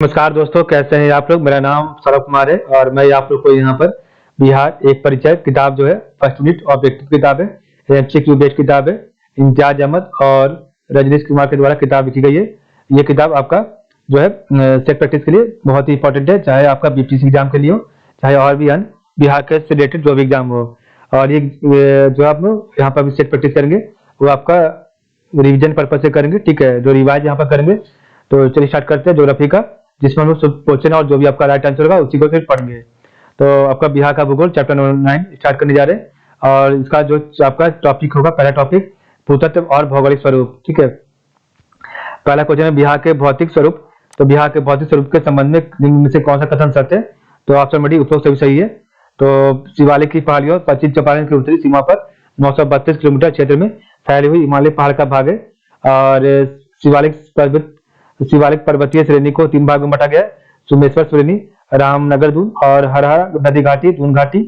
नमस्कार दोस्तों, कैसे हैं आप लोग। मेरा नाम सौरभ कुमार है और मैं आप लोग को यहाँ पर बिहार एक परिचय किताब जो है फर्स्ट यूनिट ऑब्जेक्टिव किताब है, एमसीक्यू बेस्ड किताब है। इम्तियाज अहमद और रजनीश कुमार के द्वारा किताब लिखी गई है। ये किताब आपका जो है सेट प्रैक्टिस के लिए बहुत ही इंपॉर्टेंट है, चाहे आपका बीपीएससी एग्जाम के लिए हो, चाहे और भी अन्य बिहार के से रिलेटेड जो भी एग्जाम हो। और ये जो आप लोग यहाँ पर भी सेट प्रैक्टिस करेंगे वो आपका रिविजन पर्पज से करेंगे, ठीक है। जो रिवाइज यहाँ पर करेंगे, तो चलिए स्टार्ट करते हैं ज्योग्राफी का, जिसमें हम लोग क्वेश्चन और जो भी आपका राइट आंसर होगा उसी को फिर पढ़ेंगे। तो आपका बिहार का भूगोल चैप्टर नंबर 9 स्टार्ट करने जा रहे हैं और इसका जो आपका टॉपिक होगा, पहला टॉपिक भूतत्व और भौगोलिक स्वरूप, ठीक है। पहला क्वेश्चन है बिहार के भौतिक स्वरूप। तो बिहार के भौतिक स्वरूप के संबंध में निम्न में से कौन सा कथन सत्य है? तो ऑप्शन बी उपरोक्त सभी सही है। तो शिवालिक की पहाड़ियों पश्चिम चंपारण की उत्तरी सीमा पर 932 किलोमीटर क्षेत्र में फैली हुई हिमालय पहाड़ का भाग है। और शिवालिक पर्वतीय श्रेणी को 3 भाग में बांटा गया है: सोमेश्वर श्रेणी, रामनगर दून और हरहरा नदी घाटी, दून घाटी।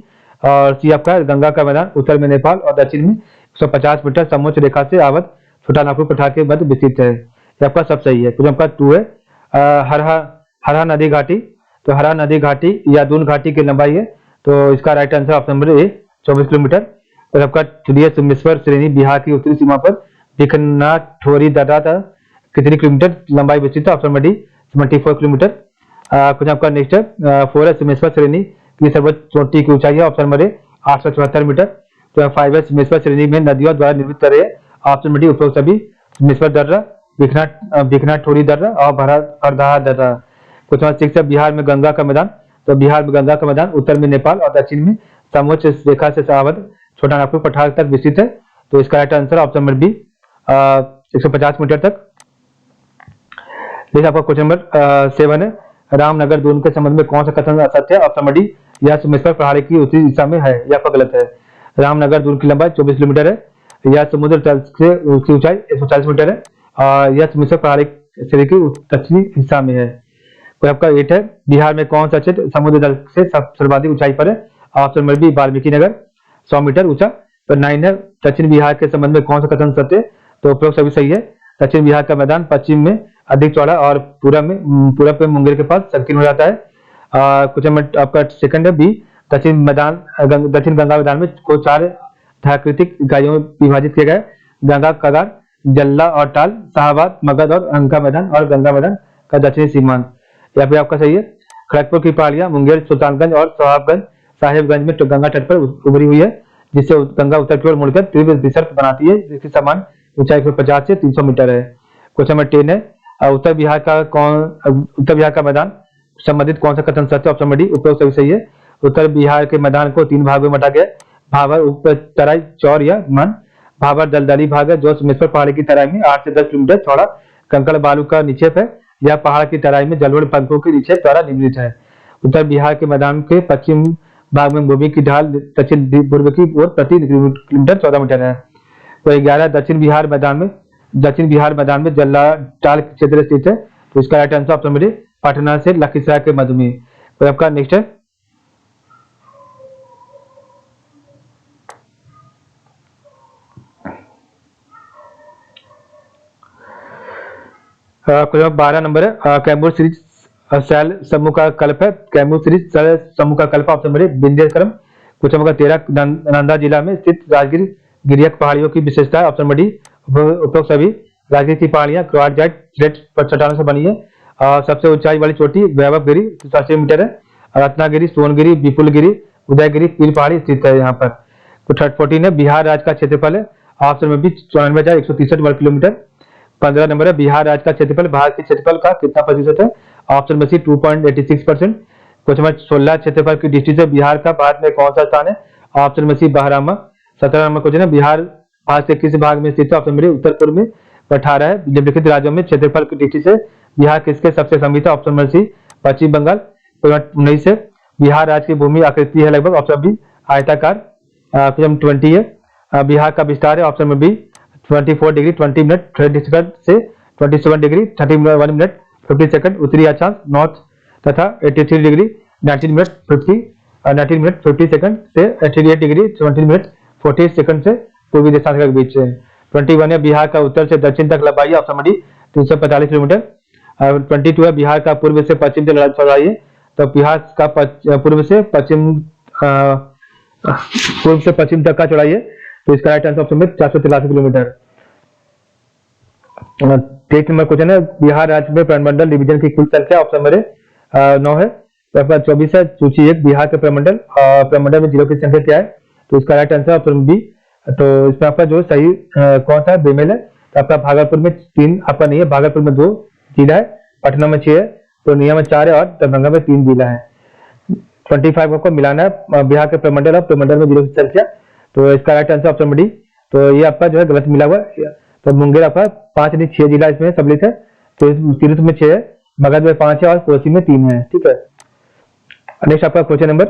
और सी आपका गंगा का मैदान उत्तर में नेपाल और दक्षिण में 150 मीटर समोच्च रेखा से आवत छोटा नागपुर पठार के मध्य विस्तृत है। ये आपका सब सही है। क्वेश्चन आपका 2 है हरहा नदी घाटी। तो हरा नदी घाटी या दून घाटी की लंबाई है, तो इसका राइट आंसर ऑप्शन नंबर ए 24 किलोमीटर। और आपका 3 है सोमेश्वर श्रेणी बिहार की उत्तरी सीमा पर भिखना ठोरी दर्रा कितनी किलोमीटर लंबाई विस्तृत है? Option number D 74 kilometre. कुछ आपका नेक्स्ट है 4 है सोमेश्वर श्रेणी की सर्वोच्च चोटी की ऊंचाई है, ऑप्शन नंबर ए 874 मीटर। तो 5 है सोमेश्वर श्रेणी में नदियों द्वारा निर्मित कर रहे हैं, ऑप्शन नंबर डी उपरोक्त सभी सोमेश्वर दर्रा, भिखना ठोरी दर्रा और हरदहा दर्रा। कुछ 6 है बिहार में गंगा का मैदान। तो बिहार में गंगा का मैदान उत्तर में नेपाल और दक्षिण में समोच्च रेखा से आवत छोटा नागपुर पठार तक विस्तृत है। तो इसका right answer option number B 150 metre तक। देखिए आपका क्वेश्चन नंबर 7 है रामनगर दून के संबंध में कौन सा कथन असत्य है? ऑप्शन नंबर डी यह सोमेश्वर पहाड़ी की उत्तरी दिशा में है, यह आपका गलत है। रामनगर दून की लंबाई 24 किलोमीटर है, यह समुद्र तल से उसकी ऊंचाई 140 मीटर है और यह सोमेश्वर पहाड़ी श्रेणी की दक्षिणी हिस्सा में है। तो आपका 8 है बिहार में कौन सा क्षेत्र समुद्र तल से सर्वाधिक ऊंचाई पर है? Option number B Valmiki Nagar 100 metre ऊंचा। तो 9 है दक्षिण बिहार के संबंध में कौन सा कथन सत्य है? तो उपरोक्त सभी सही है। दक्षिण बिहार का मैदान पश्चिम में अधिक चौड़ा और पूरब में मुंगेर के पास संकीर्ण हो जाता है। कुछ आपका सेकंड है बी दक्षिण गंगा मैदान में को 4 धाकृतिक इकाइयों में विभाजित किया गया है: गंगा कगार, जल्ला और टाल, शाहबाद, मगध और गंगा मैदान और गंगा मैदान का दक्षिणी सीमांत। या फिर आपका सही है खड़गपुर की पहाड़ियां मुंगेर, सुल्तानगंज और साहेबगंज में गंगा तट पर उभरी हुई है, जिससे गंगा उत्तर की ओर मुड़कर तीव्र विसर्ग बनाती है, जिसकी समान ऊंचाई 150 से 300 मीटर है। क्वेश्चन नंबर 10 है उत्तर बिहार का मैदान संबंधित कौन सा कथन सत्य? ऑप्शन नंबर डी उपरोक्त सभी सही है। उत्तर बिहार के मैदान को 3 भाग में बांटा गया है: भाबर उप तराई चौर या मन। भाबर दलदली भाग है जो सोमेश्वर पहाड़ी की तराई में 8 से 10 किलोमीटर चौड़ा कंकड़ बालू का निक्षेप है। यह पहाड़ की तराई में जलवण पंखों के निक्षेप द्वारा निर्मित है। उत्तर बिहार के मैदान के पश्चिम भाग में भूमि की ढाल दक्षिण पूर्व की ओर प्रति किलोमीटर 14 मीटर है। तो 11 दक्षिण बिहार मैदान में जल्ला टाल क्षेत्र स्थित है। तो इसका राइट आंसर ऑप्शन नंबर ए पटना से लखीसराय के मध्य में। तो आपका नेक्स्ट है क्वेश्चन 12 नंबर है कैमूर सीरीज शैल समूह का कल्प है। कैमूर सीरीज शैल समूह का कल्प ऑप्शन नंबर ए विंध्यक्रम। क्वेश्चन नंबर 13 नालंदा जिला में स्थित राजगिर गिरियक पहाड़ियों की विशेषता है। ऑप्शन नंबर डी उपरोक्त सभी। राजगिर की पहाड़ियां क्वार्टजाइट फ्लैट चट्टानों से बनी है और सबसे ऊंचाई वाली चोटी वैभवगिरी 700 मीटर है। रत्नागिरी, सोनगिरी, विपुलगिरी, उदयगिरी पीर पहाड़ी स्थित है यहाँ पर। 14 है बिहार राज्य का क्षेत्रफल है। ऑप्शन में भी 94,163 वर्ग किलोमीटर। 15 नंबर है बिहार राज्य का क्षेत्रफल भारत के क्षेत्रफल का कितना प्रतिशत है? ऑप्शन में सी 2.86%। क्वेश्चन नंबर 16 क्षेत्रफल की दृष्टि से बिहार का भारत में कौन सा स्थान है? ऑप्शन में सी 12वां। 17 नंबर क्वेश्चन है बिहार भारत के किस भाग में स्थित है? ऑप्शन में उत्तर पूर्व में। 18 है निम्नलिखित राज्यों में क्षेत्रफल की दृष्टि से बिहार किसके सबसे समीप है? ऑप्शन नंबर सी पश्चिम बंगाल। 19 से बिहार राज्य की भूमि आकृति है लगभग, ऑप्शन बी आयताकार। क्वेश्चन 20 है बिहार का विस्तार है। Option number B 24 degree 20 minute 30 second से 27 डिग्री 31 मिनट 50 सेकंड उत्तरी अक्षांश नॉर्थ तथा 83 डिग्री 19 मिनट 50 सेकंड से 88 डिग्री 17 मिनट 40 सेकंड से पूर्वी देशांतर के बीच है। 21 है बिहार का उत्तर से दक्षिण तक लंबाई ऑप्शन नंबर डी 345 किलोमीटर। 22 है बिहार का पूर्व से पश्चिम तक चौड़ाई है, तो बिहार का पूर्व से पश्चिम पूर्व से पश्चिम तक का चौड़ाई है, तो इसका राइट आंसर ऑप्शन में 483 किलोमीटर। 23 नंबर क्वेश्चन है, बिहार राज्य में प्रमंडल डिवीजन की कुल संख्या ऑप्शन नंबर 9 है। तो आपका 24 है, सूची 1 बिहार के प्रमंडल, प्रमंडल में जिलों की संख्या क्या है, तो इसका राइट आंसर ऑप्शन बी। तो इसमें आपका जो सही कौन सा बेमेल है, तो आपका भागलपुर में 3 आपका नहीं है, भागलपुर में 2 जिला है, पटना में 6 है, पूर्णिया में 4 है और दरभंगा में 3 जिला है। 25 आपको मिलाना है बिहार के प्रमंडल और प्रमंडल में जिलों की संख्या, तो इसका राइट आंसर ऑप्शन डी। तो ये आपका जो है गलत मिला हुआ है, तो मुंगेर आपका 5 नहीं 6 जिला इसमें सम्मिलित है, तो तिरहुत में 6 है, मगध में 5 है और कोसी में 3 है, ठीक है। नेक्स्ट आपका क्वेश्चन नंबर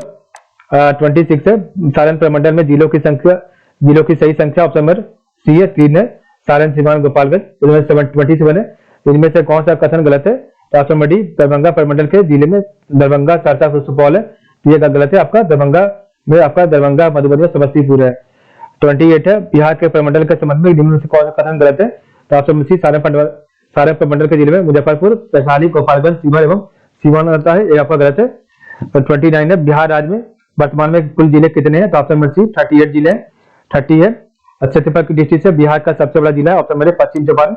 26 है, सारण प्रमंडल में जिलों की संख्या, जिलों की सही संख्या ऑप्शन नंबर सी है 3 है, सारण सीवान गोपालगंज, इनमें 27 है, इनमें से कौन सा कथन गलत है, तो ऑप्शन नंबर डी दरभंगा प्रमंडल के जिले में दरभंगा सहरसा सुपौल है, ये गलत है, आपका दरभंगा में आपका दरभंगा मधुबनी और समस्तीपुर है। 28 है, बिहार के प्रमंडल के संबंध में निम्न में से कौन सा कथन गलत है, तो ऑप्शन सी सारण प्रमंडल के जिले में मुजफ्फरपुर, वैशाली, गोपालगंज, सीवान एवं सीवान रहता है, ये आपका गलत है। तो 29 है, बिहार राज्य में वर्तमान में कुल जिले कितने हैं, तो ऑप्शन नंबर सी 38 जिले हैं, 30 है। छत्तीसगढ़ की डिस्ट्रिक्ट से बिहार का सबसे बड़ा जिला है, ऑप्शन नंबर पश्चिम चंपारण।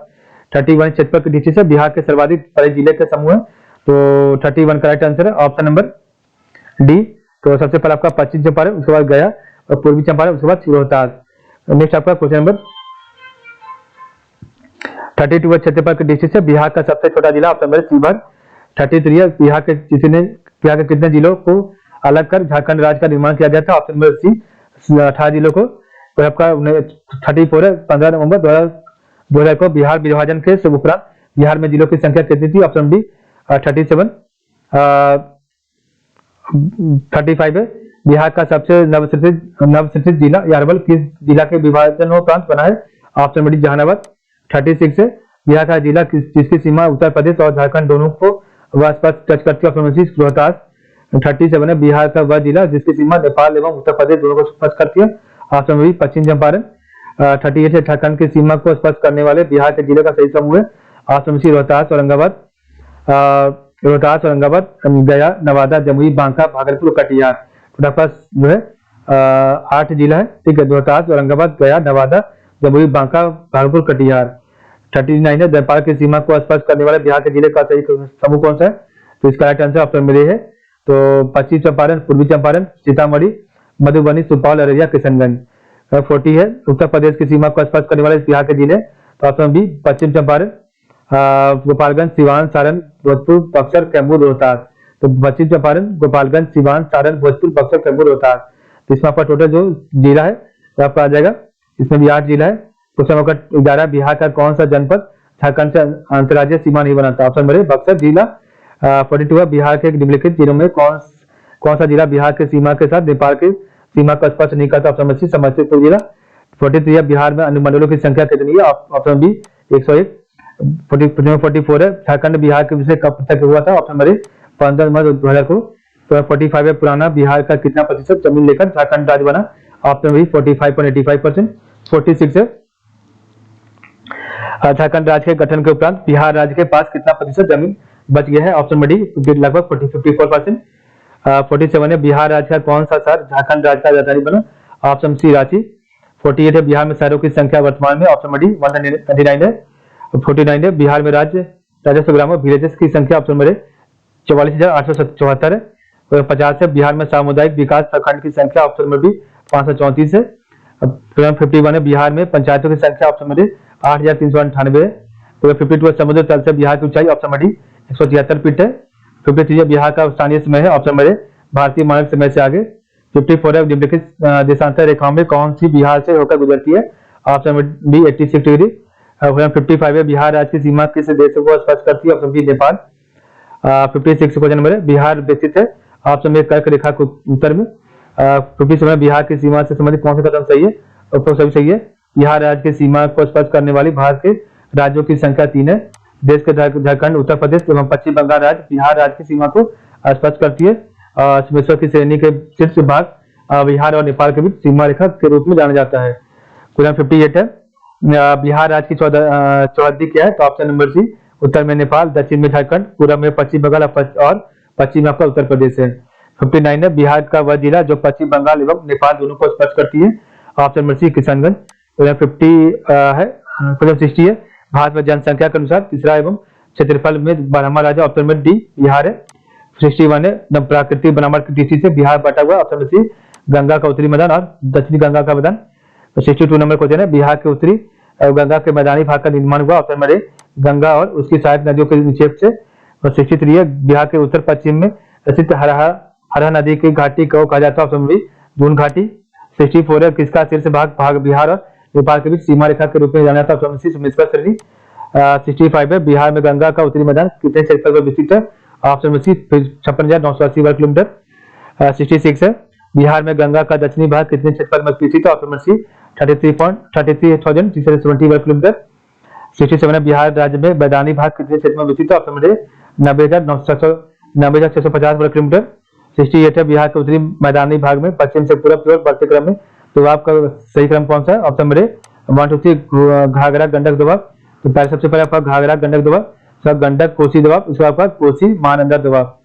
31 छत्तीसगढ़ की डिस्ट्रिक्ट से बिहार के सर्वाधिक बड़े जिले के समूह है, तो 31 का राइट आंसर है ऑप्शन नंबर डी। तो सबसे पहले आपका पश्चिम चंपारण, उसके बाद गया और पूर्वी चंपारण, उसके बाद रोहतास। नेक्स्ट आपका क्वेश्चन नंबर 32 है, छत्तीसगढ़ की डिस्ट्रिक्ट से बिहार का सबसे छोटा जिला, ऑप्शन नंबर सीवर। 33 है, बिहार के कितने जिलों को अलग कर झारखंड राज्य का निर्माण किया गया था, ऑप्शन नंबर सी 18 जिलों को। तो आपका 34 है, 15 नवंबर 2000 को बिहार विभाजन के उपरांत बिहार में जिलों की संख्या कितनी थी, ऑप्शन बी 37। 35 है, बिहार का सबसे नवसृजित जिला अरवल किस जिला के विभाजनोपरांत बना है, ऑप्शन नंबर डी जहानाबाद। 36 है, बिहार का जिला जिसकी सीमा उत्तर प्रदेश और झारखंड दोनों को टच करती है, ऑप्शन नंबर सी रोहतास। 37 है, बिहार का वह जिला जिसकी सीमा नेपाल एवं उत्तर प्रदेश दोनों को स्पर्श करती है, ऑप्शन नंबर बी पश्चिम चंपारण। 38 है, झारखंड की सीमा को स्पर्श करने वाले बिहार के जिले का सही समूह है, option number C Rohtas, Aurangabad, Rohtas, Aurangabad, Gaya, Nawada, Jamui, Banka, Bhagalpur, Katihar. तो आपके पास जो है 8 जिला है, ठीक है, रोहतास, औरंगाबाद, गया, नवादा, जमुई, बांका, भागलपुर, कटिहार। 39 है, नेपाल की सीमा को स्पर्श करने वाले बिहार के जिले का सही समूह कौन सा है, तो इसका राइट आंसर ऑप्शन में है, तो पश्चिम चंपारण, पूर्वी चंपारण, सीतामढ़ी, मधुबनी, सुपौल, अररिया, किशनगंज। 40 है, उत्तर प्रदेश की सीमा को स्पर्श करने वाले बिहार के जिले, तो ऑप्शन बी पश्चिम चंपारण, गोपालगंज, सिवान, सारण, भोजपुर, बक्सर, कैमूर, रोहतास। तो पश्चिम चंपारण, गोपालगंज, सिवान, सारण, भोजपुर, बक्सर, कैमूर, रोहतास। तो इसमें आपका टोटल जो जिला है तो आपका आ जाएगा, इसमें भी 8 जिला है। क्वेश्चन नंबर 11, बिहार का कौन सा जनपद झारखंड से अंतर्राज्यीय सीमा नहीं बनाता, ऑप्शन नंबर बक्सर जिला। 42 है, बिहार के निम्नलिखित जिलों में कौन सा जिला बिहार के सीमा के साथ नेपाल की सीमा का स्पर्श नहीं करता, ऑप्शन नंबर सी समस्तीपुर जिला। 43 है, बिहार में अनुमंडलों की संख्या कितनी है, ऑप्शन बी 101। 44 है, झारखंड बिहार के विषय कब पृथक हुआ था, ऑप्शन नंबर 15 मार्च 2000 को। तो 45 है, पुराना बिहार का कितना प्रतिशत जमीन लेकर झारखंड राज्य बना, ऑप्शन नंबर 45.85%। 46 है, झारखंड राज्य के गठन के उपरांत बिहार राज्य के पास कितना प्रतिशत जमीन बच गया है, ऑप्शन नंबर डी लगभग 54%। 47 है, बिहार राज्य का कौन सा शहर झारखंड राज्य का राजधानी बना, ऑप्शन सी रांची। 48 है, बिहार में शहरों की संख्या वर्तमान में, ऑप्शन नंबर डी 199 है। 49 है, बिहार में राजस्व ग्रामों विलेजेस की संख्या, ऑप्शन नंबर 44,874 है। 50 है, बिहार में सामुदायिक विकास प्रखंड की संख्या, ऑप्शन नंबर बी 534 है। 51 है, बिहार में पंचायतों की संख्या, ऑप्शन नंबर 8,398 है। 52 है, समुद्र तल से बिहार की ऊंचाई, ऑप्शन नंबर डी 173 फीट है। 53 है, बिहार का स्थानीय समय है, ऑप्शन नंबर भारतीय मानक समय से आगे। 54 है, निम्नलिखित देशांतर रेखाओं में कौन सी बिहार से होकर गुजरती है, ऑप्शन नंबर डी 86 डिग्री। 55 है, बिहार राज्य की सीमा किस देश को स्पर्श करती है, option B Nepal. 56 question number है, बिहार विस्तृत है, ऑप्शन में कर्क रेखा के उत्तर में। 57 बिहार की सीमा से संबंधित कौन सा कदम सही है, तो सभी सही है। बिहार राज्य की सीमा को स्पर्श करने वाली भारत के राज्यों की संख्या 3 है। देश के झारखंड, उत्तर प्रदेश एवं पश्चिम बंगाल राज्य बिहार राज्य की सीमा को स्पर्श करती है। विश्व की श्रेणी के शीर्ष भाग बिहार और नेपाल के बीच सीमा रेखा के रूप में जाना जाता है। क्वेश्चन 58 है, बिहार राज्य की चौहद्दी क्या है, तो ऑप्शन नंबर सी उत्तर में नेपाल, दक्षिण में झारखंड, पूरब में पश्चिम बंगाल और पश्चिम में आपका उत्तर प्रदेश है। 59 है बिहार का वह जिला जो पश्चिम बंगाल एवं नेपाल दोनों को स्पर्श करती है। Option number C Kishanganj. तो यहाँ 50 है। क्वेश्चन 60 है भारत में जनसंख्या के अनुसार तीसरा एवं क्षेत्रफल में 12वां राज्य। ऑप्शन नंबर डी बिहार है। 61 है प्राकृतिक बनावट की दृष्टि से बिहार बटा हुआ। ऑप्शन नंबर सी गंगा का उत्तरी मैदान और दक्षिणी गंगा का मैदान। 62 नंबर क्वेश्चन है बिहार के उत्तरी गंगा के मैदानी भाग का निर्माण हुआ। ऑप्शन नंबर ए गंगा और उसकी सहायक नदियों के निक्षेप से। और 63 है बिहार के उत्तर पश्चिम में स्थित हरहा नदी की घाटी को कहा जाता है। ऑप्शन नंबर बी दून घाटी। 64 है किसका शीर्ष भाग बिहार और नेपाल के बीच सीमा रेखा के रूप में जाना जाता है। ऑप्शन नंबर सी सुमेश्वर श्रेणी। 65 है बिहार में गंगा का उत्तरी मैदान कितने क्षेत्रफल पर विस्तृत है। ऑप्शन नंबर सी 56,980 वर्ग किलोमीटर। 66 है बिहार में गंगा का दक्षिणी भाग कितने क्षेत्रफल में विस्तृत है। ऑप्शन नंबर सी 33,370 वर्ग किलोमीटर। 67 है बिहार राज्य में मैदानी भाग कितने क्षेत्र में विस्तृत है। ऑप्शन नंबर ए 90,650 वर्ग किलोमीटर। 68 है बिहार के उत्तरी मैदानी भाग में पश्चिम से पूर्व की ओर बढ़ते क्रम में तो आपका सही क्रम कौन सा है। Option number A 1 2 3 Ghaghra Gandak दोबाब। तो पहले सबसे पहले आपका घाघरा गंडक दोबाब, सब गंडक कोसी दोबाब, उसके बाद आपका कोसी महानंदा दोबाब।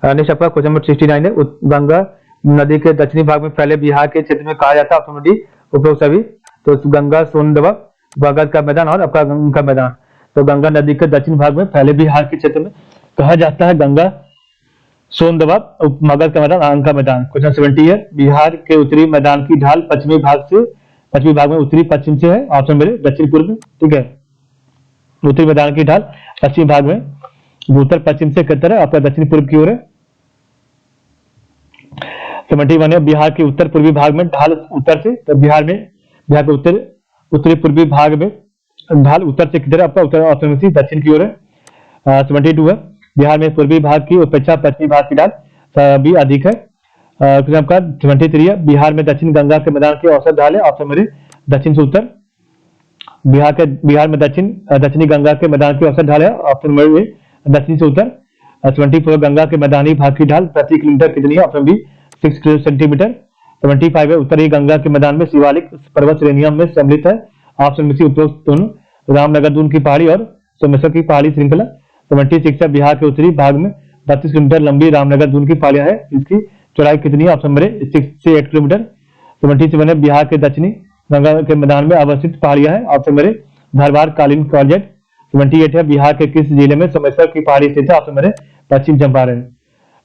नेक्स्ट आपका क्वेश्चन नंबर 69 है गंगा नदी के दक्षिणी भाग में फैले बिहार के क्षेत्र में कहा जाता है। ऑप्शन नंबर डी उपरोक्त सभी। तो गंगा सोन दोबाब, बगल का मैदान और आपका गंगा का मैदान। तो गंगा नदी के दक्षिण भाग में फैले बिहार के क्षेत्र में कहा जाता है गंगा सोन दोबाब, मगध का मैदान, आंग का मैदान। क्वेश्चन 70 है बिहार के उत्तरी मैदान की ढाल पश्चिमी भाग में उत्तरी पश्चिम से है। ऑप्शन नंबर ए दक्षिण पूर्व। ठीक है, उत्तरी मैदान की ढाल पश्चिमी भाग में उत्तर पश्चिम से किस तरह आपका दक्षिण पूर्व की ओर है। 71 है बिहार के उत्तर पूर्वी भाग में ढाल उत्तर से। तो बिहार के उत्तरी पूर्वी भाग में ढाल उत्तर से किधर आपका उत्तर। ऑप्शन नंबर सी दक्षिण की ओर है। 72 है बिहार में पूर्वी भाग की अपेक्षा पश्चिमी भाग की ढाल भी अधिक है। आपका 73 है बिहार में दक्षिण गंगा के मैदान की औसत ढाल है। ऑप्शन नंबर ए दक्षिण से उत्तर। बिहार में दक्षिणी गंगा के मैदान की औसत ढाल है। ऑप्शन नंबर ए दक्षिण से उत्तर। 24 गंगा के मैदानी भाग की ढाल प्रति किलोमीटर कितनी है। Option B 6 centimetre. 75 है उत्तरी गंगा के मैदान में शिवालिक पर्वत श्रेणियों में सम्मिलित है। ऑप्शन में सी उपरोक्त दोनों रामनगर दून की पहाड़ी और सोमेश्वर की पहाड़ी श्रृंखला। 76 है बिहार के उत्तरी भाग में 32 किलोमीटर लंबी रामनगर दून की पहाड़ियां है। इसकी चौड़ाई कितनी है। ऑप्शन नंबर ए 6 से 8 किलोमीटर। 77 है बिहार के दक्षिणी गंगा के मैदान में अवस्थित पहाड़ियां है। ऑप्शन नंबर ए धरवार कालीन कॉर्जेट। 78 है बिहार के किस जिले में सोमेश्वर की पहाड़ी स्थित है। ऑप्शन नंबर ए पश्चिम चंपारण।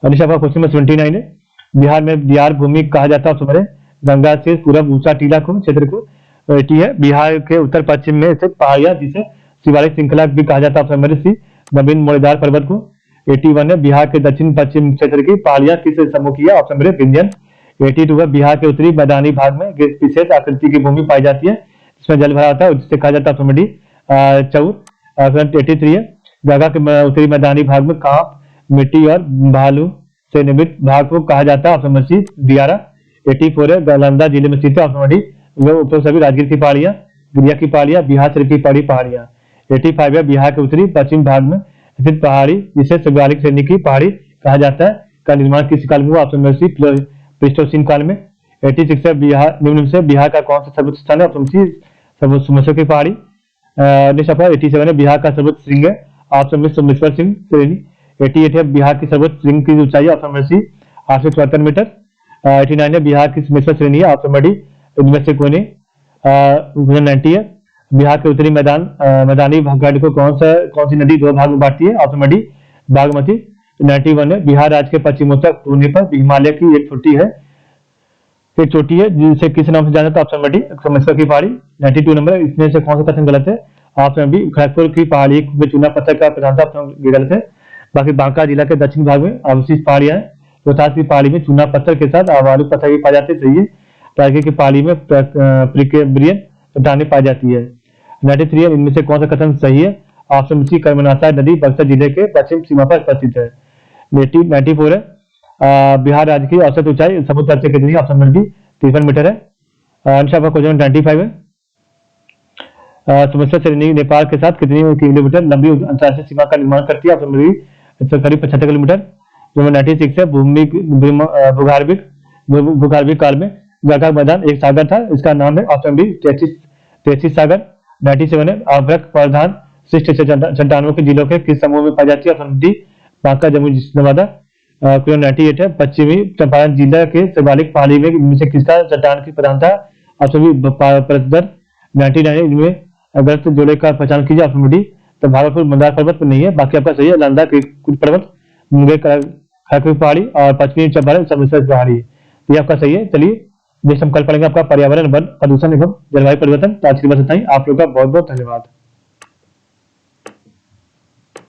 क्वेश्चन नंबर 79 है बिहार में बिहार भूमि कहा जाता है। ऑप्शन नंबर ए गंगा से पूरब ऊंचा टीला को क्षेत्र को। 80 है बिहार के उत्तर पश्चिम में स्थित पहाड़ियां जिसे शिवालिक श्रृंखला भी कहा जाता है। ऑप्शन नंबर सी नवीन मोड़ेदार पर्वत को। 81 है बिहार के दक्षिण पश्चिम क्षेत्र की पहाड़ियां किस समूह की है। ऑप्शन नंबर ए विंध्यन। 82 है बिहार के उत्तरी मैदानी भाग में विशेष आकृति की भूमि पाई जाती है जिसमें जल भरा होता है जिसे कहा जाता है। ऑप्शन नंबर डी चौर। 83 है गंगा के उत्तरी मैदानी भाग में कांप मिट्टी और भालू से निर्मित भाग को कहा जाता है। ऑप्शन नंबर सी दियारा। 84 है नालंदा जिले में स्थित है। ऑप्शन नंबर डी उपरोक्त सभी राजगीर की पहाड़ियां, गिरिया की पहाड़ियां, बिहार शरीफ की पहाड़ियां। 85 है बिहार के उत्तरी पश्चिम भाग में स्थित पहाड़ी जिसे शिवालिक श्रेणी की पहाड़ी कहा जाता है का निर्माण किस काल में हुआ। ऑप्शन नंबर सी प्लीस्टोसीन काल में। 86 है बिहार निम्न से बिहार का कौन सा सर्वोच्च स्थान है। ऑप्शन सी सोमेश्वर की पहाड़ी। नेक्स्ट आपका 87 है बिहार का सर्वोच्च श्रृंग है। ऑप्शन में सोमेश्वर सिंह श्रेणी। 88 है बिहार की सर्वोच्च श्रृंग की ऊंचाई। ऑप्शन नंबर सी 874 मीटर। 89 है बिहार की सोमेश्वर श्रेणी है। ऑप्शन नंबर डी इनमें से कोई नहीं। 90 है बिहार के उत्तरी मैदानी भाग को कौन सी नदी दो भाग में बांटती है। Option number D Bagmati. 91 है बिहार राज्य के पश्चिमोत्तर कोने पर हिमालय की एक चोटी है जिसे किस नाम से जाना जाता है। ऑप्शन नंबर डी सोमेश्वर की पहाड़ी। 92 नंबर इसमें से कौन सा कथन गलत है। ऑप्शन बी खड़गपुर की पहाड़ी में चूना पत्थर का प्रधानता। ऑप्शन गलत है। बाकी बांका जिला के दक्षिण भाग में अवशिष्ट पहाड़ियां है। रोहतास की पहाड़ी में चूना पत्थर के साथ आवालू पत्थर भी पाए जाते हैं। सही है। टाइगर की पहाड़ी में प्रिकेब्रियन चट्टानें पाई जाती है। 93 है इनमें से कौन सा कथन सही है। ऑप्शन सी कर्मनाशा नदी बक्सर जिले के पश्चिम सीमा पर स्थित है। 94 है बिहार राज्य की औसत ऊंचाई समुद्र तल से कितनी है। ऑप्शन नंबर डी 53 मीटर है। क्वेश्चन 95 है सोमेश्वर श्रेणी नेपाल के साथ कितनी किलोमीटर लंबी अंतर्राष्ट्रीय सीमा का निर्माण करती है। ऑप्शन नंबर बी करीब 75 किलोमीटर। 96 है भूगर्भिक काल में गंगा मैदान एक सागर था, इसका नाम है। ऑप्शन बी 33 सागर। 97 है अभ्रक प्रधान शिष्ट चट्टानों के जिलों के किस समूह में पाई जाती है? Option D Banka, Jamui, Nawada. Question 98 है, पश्चिमी चंपारण जिला के शिवालिक पहाड़ी में इनमें से किसका चट्टान की प्रधानता? Option B परतदर। 99 इनमें अगस्त जोड़े का पहचान कीजिए। ऑप्शन डी तो भागलपुर मंदार पर्वत में नहीं है, बाकी आपका सही है। नालंदा के कुछ पर्वत, मुंगेर खड़गपुर पहाड़ी और पश्चिमी चंपारण समुद्र पहाड़ी, ये आपका सही है। चलिए नेक्स्ट हम कल पढ़ेंगे आपका पर्यावरण, वन, प्रदूषण एवं जलवायु परिवर्तन। तो आज की बात इतना ही। आप लोग का बहुत बहुत धन्यवाद।